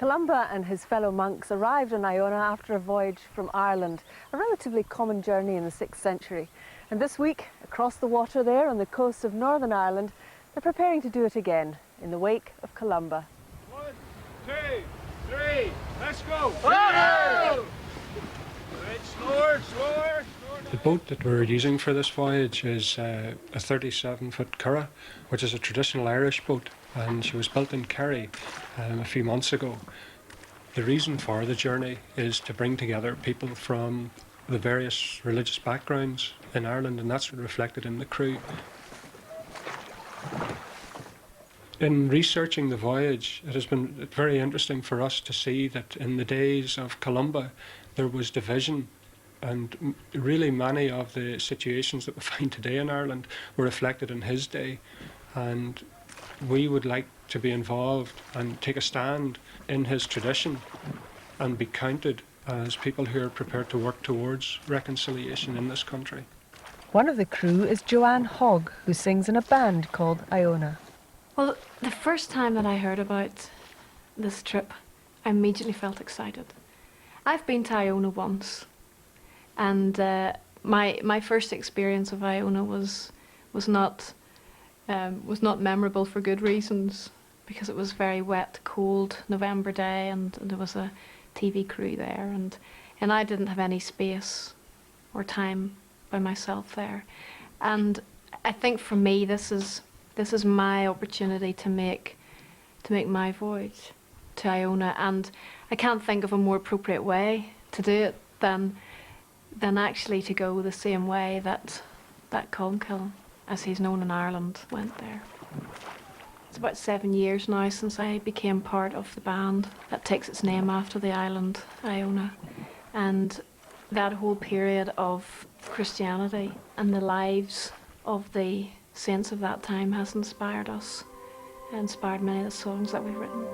Columba and his fellow monks arrived in Iona after a voyage from Ireland, a relatively common journey in the 6th century. And this week, across the water there on the coast of Northern Ireland, they're preparing to do it again in the wake of Columba. 1, 2, 3, let's go! Whoa! Right, slower, slower. The boat that we're using for this voyage is a 37-foot curragh, which is a traditional Irish boat, and she was built in Kerry a few months ago. The reason for the journey is to bring together people from the various religious backgrounds in Ireland, and that's reflected in the crew. In researching the voyage, it has been very interesting for us to see that in the days of Columba there was division, and really many of the situations that we find today in Ireland were reflected in his day. And we would like to be involved and take a stand in his tradition and be counted as people who are prepared to work towards reconciliation in this country. One of the crew is Joanne Hogg, who sings in a band called Iona. Well, the first time that I heard about this trip, I immediately felt excited. I've been to Iona once, and my first experience of Iona was not memorable for good reasons, because it was a very wet, cold November day, and there was a TV crew there, and I didn't have any space or time by myself there. And I think for me, this is my opportunity to make my voyage to Iona, and I can't think of a more appropriate way to do it than actually to go the same way that Columba, as he's known in Ireland, went there. It's about 7 years now since I became part of the band that takes its name after the island, Iona. And that whole period of Christianity and the lives of the saints of that time has inspired us, inspired many of the songs that we've written.